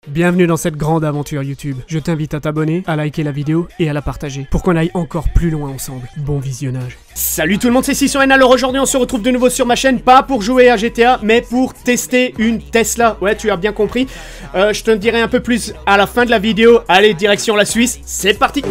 Bienvenue dans cette grande aventure YouTube. Je t'invite à t'abonner, à liker la vidéo et à la partager pour qu'on aille encore plus loin ensemble. Bon visionnage. Salut tout le monde, c'est Sisson. Alors aujourd'hui on se retrouve de nouveau sur ma chaîne, pas pour jouer à GTA, mais pour tester une Tesla. Ouais, tu as bien compris. Je te dirai un peu plus à la fin de la vidéo. Allez, direction la Suisse, c'est parti.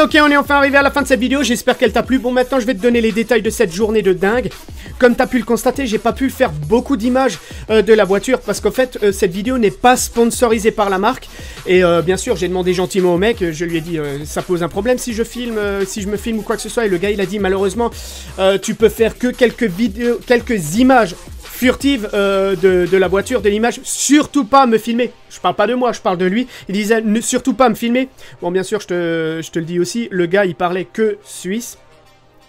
Ok, on est enfin arrivé à la fin de cette vidéo, j'espère qu'elle t'a plu. Bon, maintenant je vais te donner les détails de cette journée de dingue. Comme t'as pu le constater, j'ai pas pu faire beaucoup d'images de la voiture parce qu'en fait, cette vidéo n'est pas sponsorisée par la marque. Et bien sûr, j'ai demandé gentiment au mec, je lui ai dit, ça pose un problème si je filme, si je me filme ou quoi que ce soit. Et le gars, il a dit, malheureusement, tu peux faire que quelques images furtive de la voiture, de l'image, surtout pas me filmer. Je parle pas de moi, je parle de lui. Il disait surtout pas me filmer. Bon, bien sûr, je te le dis aussi, le gars, il parlait que suisse.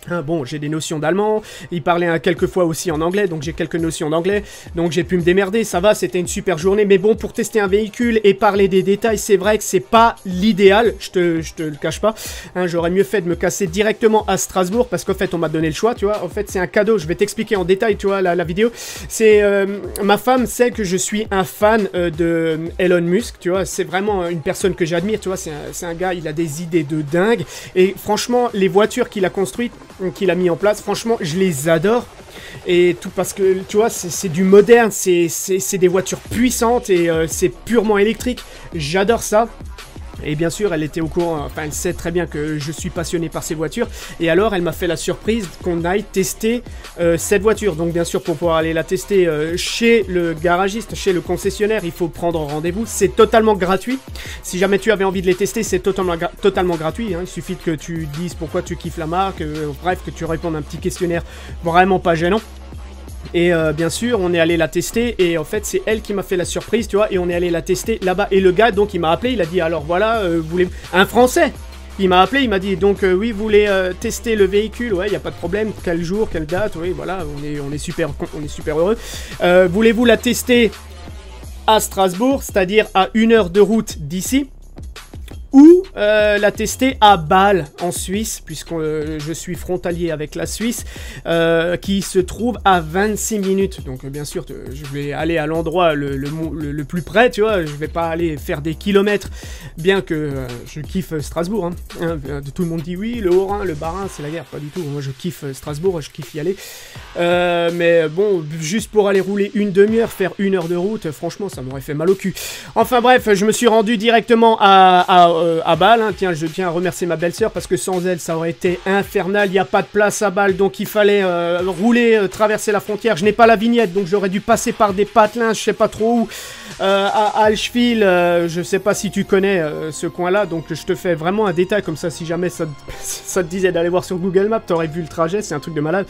Hein, bon, j'ai des notions d'allemand, il parlait quelques fois aussi en anglais, donc j'ai quelques notions d'anglais, donc j'ai pu me démerder, ça va, c'était une super journée, mais bon, pour tester un véhicule et parler des détails, c'est vrai que c'est pas l'idéal, je te le cache pas, hein, j'aurais mieux fait de me casser directement à Strasbourg, parce qu'en fait, on m'a donné le choix, tu vois, en fait, c'est un cadeau, je vais t'expliquer en détail, tu vois, la vidéo, c'est, ma femme sait que je suis un fan de Elon Musk, tu vois, c'est vraiment une personne que j'admire, tu vois, c'est un gars, il a des idées de dingue, et franchement, les voitures qu'il a construites, qu'il a mis en place, franchement, je les adore. Et tout parce que, tu vois, c'est du moderne, c'est des voitures puissantes et c'est purement électrique. J'adore ça. Et bien sûr, elle était au courant, enfin elle sait très bien que je suis passionné par ces voitures. Et alors, elle m'a fait la surprise qu'on aille tester cette voiture. Donc bien sûr, pour pouvoir aller la tester chez le garagiste, chez le concessionnaire, il faut prendre rendez-vous. C'est totalement gratuit. Si jamais tu avais envie de les tester, c'est totalement gratuit. Hein. Il suffit que tu dises pourquoi tu kiffes la marque, bref, que tu répondes à un petit questionnaire vraiment pas gênant. Et bien sûr, on est allé la tester et en fait, c'est elle qui m'a fait la surprise, tu vois, et on est allé la tester là-bas. Et le gars, donc, il m'a appelé, il a dit, alors voilà, voulez... Un Français. Il m'a appelé, il m'a dit, donc, oui, vous voulez tester le véhicule, ouais, il n'y a pas de problème, quel jour, quelle date, oui, voilà, on est super heureux. Voulez-vous la tester à Strasbourg, c'est-à-dire à 1 heure de route d'ici, ou la tester à Bâle en Suisse, puisque je suis frontalier avec la Suisse, qui se trouve à 26 minutes. Donc bien sûr, je vais aller à l'endroit le plus près, tu vois, je vais pas aller faire des kilomètres, bien que je kiffe Strasbourg. Hein. Tout le monde dit oui, le Haut-Rhin, le Bas-Rhin, c'est la guerre, pas du tout. Moi je kiffe Strasbourg, je kiffe y aller. Mais bon, juste pour aller rouler une demi-heure, faire 1 heure de route, franchement, ça m'aurait fait mal au cul. Enfin bref, je me suis rendu directement à Bâle, hein. Tiens, je tiens à remercier ma belle-sœur parce que sans elle ça aurait été infernal, il n'y a pas de place à Bâle, donc il fallait rouler, traverser la frontière. Je n'ai pas la vignette, donc j'aurais dû passer par des patelins, je sais pas trop où, à Allschwil, je sais pas si tu connais ce coin-là, donc je te fais vraiment un détail comme ça, si jamais ça te disait d'aller voir sur Google Maps, t'aurais vu le trajet, c'est un truc de malade.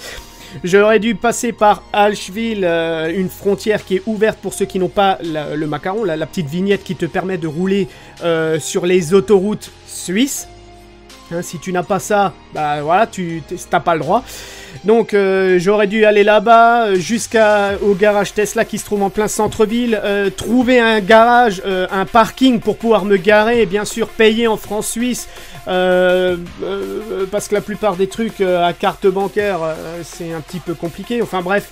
J'aurais dû passer par Allschwil, une frontière qui est ouverte pour ceux qui n'ont pas le macaron, la petite vignette qui te permet de rouler sur les autoroutes suisses. Hein, si tu n'as pas ça, bah voilà, t'as pas le droit. Donc j'aurais dû aller là-bas jusqu'au garage Tesla qui se trouve en plein centre-ville, trouver un garage, un parking pour pouvoir me garer et bien sûr payer en francs suisses parce que la plupart des trucs à carte bancaire c'est un petit peu compliqué, enfin bref.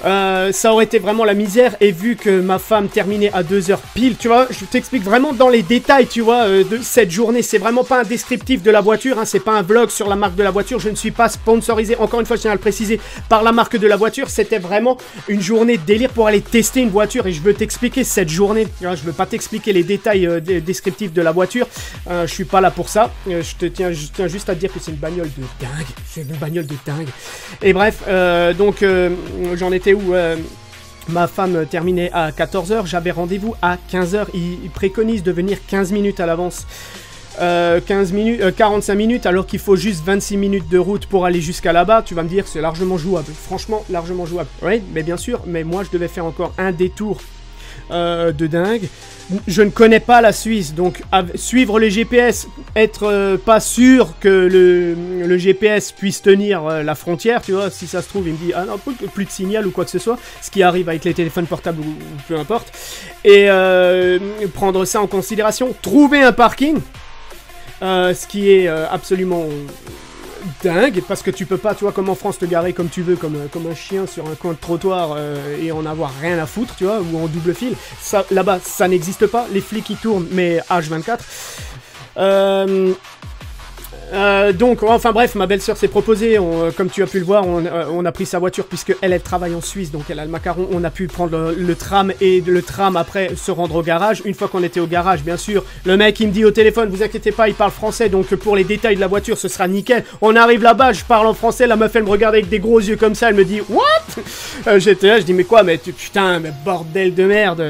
Ça aurait été vraiment la misère, et vu que ma femme terminait à 2h pile, tu vois, je t'explique vraiment dans les détails, tu vois, de cette journée. C'est vraiment pas un descriptif de la voiture, hein, c'est pas un vlog sur la marque de la voiture, je ne suis pas sponsorisé, encore une fois je tiens à le préciser, par la marque de la voiture. C'était vraiment une journée de délire pour aller tester une voiture, et je veux t'expliquer cette journée, tu vois, je veux pas t'expliquer les détails descriptifs de la voiture, je suis pas là pour ça, je tiens juste à te dire que c'est une bagnole de dingue, c'est une bagnole de dingue, et bref, donc j'en étais où ma femme terminait à 14h, j'avais rendez-vous à 15h, il préconise de venir 15 minutes à l'avance. 45 minutes alors qu'il faut juste 26 minutes de route pour aller jusqu'à là-bas. Tu vas me dire c'est largement jouable, franchement largement jouable. Oui, mais bien sûr, mais moi je devais faire encore un détour de dingue. Je ne connais pas la Suisse, donc suivre les GPS, être pas sûr que le GPS puisse tenir la frontière, tu vois, si ça se trouve il me dit ah non, plus de signal ou quoi que ce soit, ce qui arrive avec les téléphones portables ou peu importe, et prendre ça en considération, trouver un parking, ce qui est absolument dingue, parce que tu peux pas, tu vois, comme en France, te garer comme tu veux, comme un chien sur un coin de trottoir et en avoir rien à foutre, tu vois, ou en double fil. Ça, là-bas, ça n'existe pas. Les flics, ils tournent, mais H24. Donc, enfin bref, ma belle-sœur s'est proposée, comme tu as pu le voir, on a pris sa voiture puisque elle travaille en Suisse, donc elle a le macaron, on a pu prendre le tram et le tram après se rendre au garage. Une fois qu'on était au garage, bien sûr, le mec il me dit au téléphone, vous inquiétez pas, il parle français, donc pour les détails de la voiture ce sera nickel. On arrive là-bas, je parle en français, la meuf elle me regarde avec des gros yeux comme ça, elle me dit what? J'étais là, je dis mais quoi, mais putain, mais bordel de merde.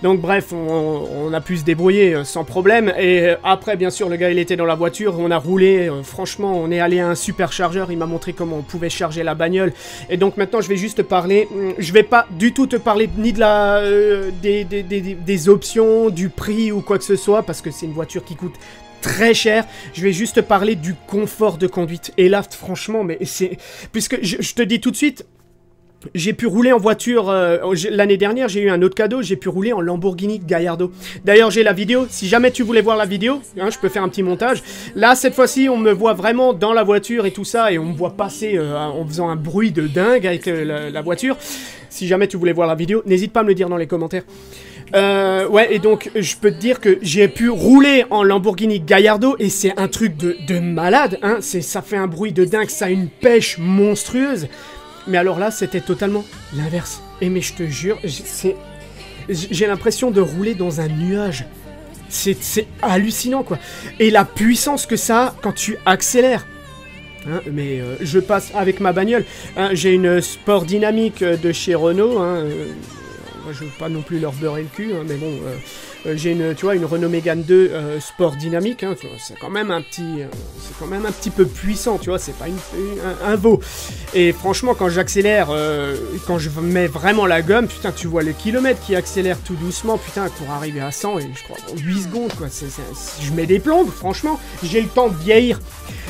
Donc bref, on a pu se débrouiller sans problème, et après bien sûr le gars il était dans la voiture, on a roulé, franchement on est allé à un superchargeur, il m'a montré comment on pouvait charger la bagnole, et donc maintenant je vais juste te parler, je vais pas du tout te parler ni de des options, du prix ou quoi que ce soit, parce que c'est une voiture qui coûte très cher. Je vais juste te parler du confort de conduite, et là franchement, mais c'est, puisque je te dis tout de suite, j'ai pu rouler en voiture, l'année dernière j'ai eu un autre cadeau, j'ai pu rouler en Lamborghini Gallardo. D'ailleurs j'ai la vidéo, si jamais tu voulais voir la vidéo, hein, je peux faire un petit montage. Là cette fois-ci on me voit vraiment dans la voiture et tout ça, et on me voit passer en faisant un bruit de dingue avec la voiture. Si jamais tu voulais voir la vidéo, n'hésite pas à me le dire dans les commentaires. Ouais, et donc je peux te dire que j'ai pu rouler en Lamborghini Gallardo, et c'est un truc de malade, hein. Ça fait un bruit de dingue, ça a une pêche monstrueuse. Mais alors là, c'était totalement l'inverse. Et mais je te jure, j'ai l'impression de rouler dans un nuage. C'est hallucinant, quoi. Et la puissance que ça a quand tu accélères. Hein, mais je passe avec ma bagnole. Hein, j'ai une Sport Dynamique de chez Renault. Hein, je veux pas non plus leur beurrer le cul, hein, mais bon, j'ai une, tu vois, une Renault Mégane 2 Sport Dynamique. Hein, c'est quand même un petit peu puissant, tu vois. C'est pas un veau. Et franchement, quand j'accélère, quand je mets vraiment la gomme, putain, tu vois le kilomètre qui accélère tout doucement, putain, pour arriver à 100 et je crois 8 secondes, quoi. Je mets des plombes, franchement, j'ai le temps de vieillir.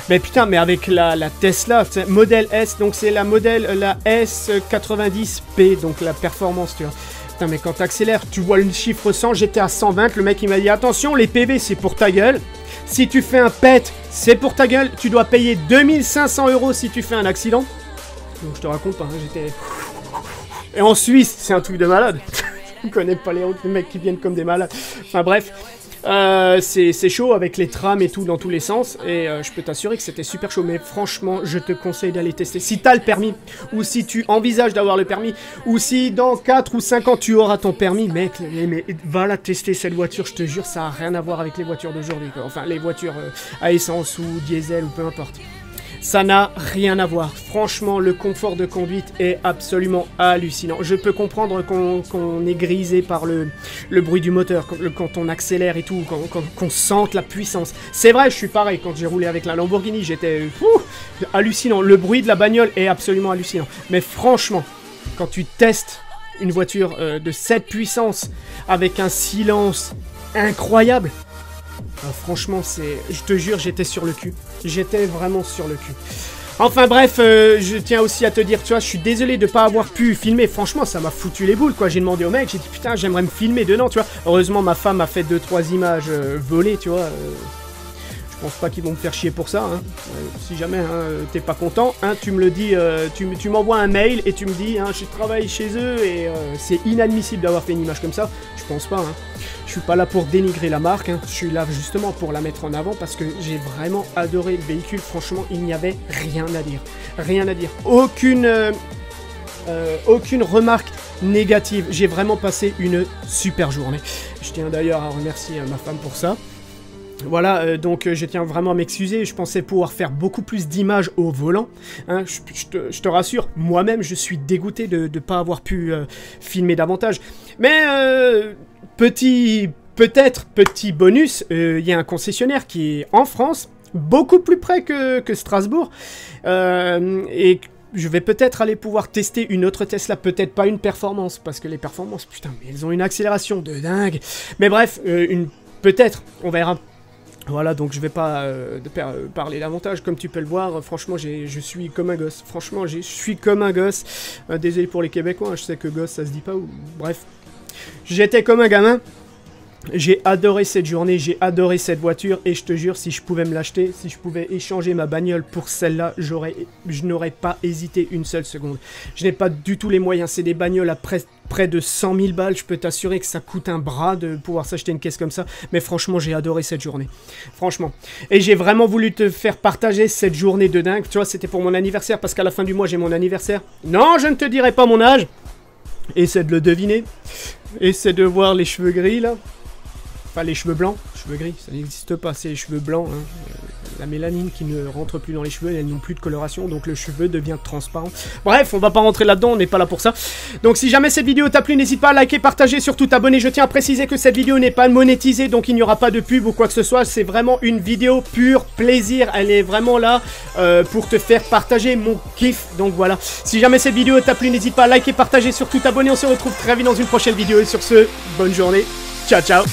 Mais putain, mais avec la Tesla, modèle S, donc c'est la S90P, donc la performance, tu vois. Putain, mais quand t'accélères, tu vois le chiffre 100, j'étais à 120, le mec il m'a dit attention, les PV c'est pour ta gueule. Si tu fais un pet, c'est pour ta gueule, tu dois payer 2500 € si tu fais un accident. Donc je te raconte pas, hein, j'étais... Et en Suisse, c'est un truc de malade. Je connais pas les autres mecs qui viennent comme des malades. Enfin bref, c'est chaud avec les trams et tout dans tous les sens. Et je peux t'assurer que c'était super chaud. Mais franchement, je te conseille d'aller tester. Si t'as le permis, ou si tu envisages d'avoir le permis, ou si dans 4 ou 5 ans tu auras ton permis, mec, mais va la tester cette voiture, je te jure, ça a rien à voir avec les voitures d'aujourd'hui. Enfin, les voitures à essence ou diesel ou peu importe. Ça n'a rien à voir. Franchement, le confort de conduite est absolument hallucinant. Je peux comprendre qu'on est grisé par le bruit du moteur, quand on accélère et tout, qu'on sente la puissance. C'est vrai, je suis pareil. Quand j'ai roulé avec la Lamborghini, j'étais hallucinant. Le bruit de la bagnole est absolument hallucinant. Mais franchement, quand tu testes une voiture de cette puissance, avec un silence incroyable... franchement, je te jure, j'étais sur le cul. J'étais vraiment sur le cul. Enfin bref, je tiens aussi à te dire, tu vois, je suis désolé de pas avoir pu filmer. Franchement, ça m'a foutu les boules, quoi. J'ai demandé au mec, j'ai dit, putain, j'aimerais me filmer dedans, tu vois. Heureusement, ma femme a fait 2-3 images volées, tu vois. Je pense pas qu'ils vont me faire chier pour ça, hein. Si jamais hein, t'es pas content, hein, tu me le dis, tu m'envoies un mail et tu me dis, hein, je travaille chez eux et c'est inadmissible d'avoir fait une image comme ça. Je pense pas, hein. Je suis pas là pour dénigrer la marque, hein. Je suis là justement pour la mettre en avant parce que j'ai vraiment adoré le véhicule. Franchement, il n'y avait rien à dire. Rien à dire. Aucune remarque négative. J'ai vraiment passé une super journée. Je tiens d'ailleurs à remercier ma femme pour ça. Voilà, donc je tiens vraiment à m'excuser, je pensais pouvoir faire beaucoup plus d'images au volant, hein, je te rassure, moi-même je suis dégoûté de ne pas avoir pu filmer davantage, mais petit bonus, il y a un concessionnaire qui est en France, beaucoup plus près que Strasbourg, et je vais peut-être aller pouvoir tester une autre Tesla, peut-être pas une performance, parce que les performances, putain, mais elles ont une accélération de dingue, mais bref, peut-être, on verra. Voilà, donc je vais pas parler davantage, comme tu peux le voir, franchement, je suis comme un gosse, franchement, je suis comme un gosse, désolé pour les Québécois, hein, je sais que gosse, ça se dit pas, ou bref, j'étais comme un gamin, j'ai adoré cette journée, j'ai adoré cette voiture, et je te jure, si je pouvais me l'acheter, si je pouvais échanger ma bagnole pour celle-là, je n'aurais pas hésité une seule seconde. Je n'ai pas du tout les moyens, c'est des bagnoles à près de 100 000 balles, je peux t'assurer que ça coûte un bras de pouvoir s'acheter une caisse comme ça, mais franchement, j'ai adoré cette journée, franchement. Et j'ai vraiment voulu te faire partager cette journée de dingue, tu vois, c'était pour mon anniversaire, parce qu'à la fin du mois, j'ai mon anniversaire. Non, je ne te dirai pas mon âge, essaie de le deviner, essaie de voir les cheveux gris, là. Enfin, les cheveux blancs, cheveux gris, ça n'existe pas, c'est les cheveux blancs, hein. La mélanine qui ne rentre plus dans les cheveux, elles n'ont plus de coloration, donc le cheveu devient transparent. Bref, on va pas rentrer là-dedans, on n'est pas là pour ça. Donc si jamais cette vidéo t'a plu, n'hésite pas à liker, partager, surtout t'abonner. Je tiens à préciser que cette vidéo n'est pas monétisée, donc il n'y aura pas de pub ou quoi que ce soit. C'est vraiment une vidéo pure plaisir, elle est vraiment là pour te faire partager mon kiff. Donc voilà, si jamais cette vidéo t'a plu, n'hésite pas à liker, partager, surtout t'abonner. On se retrouve très vite dans une prochaine vidéo, et sur ce, bonne journée, ciao ciao.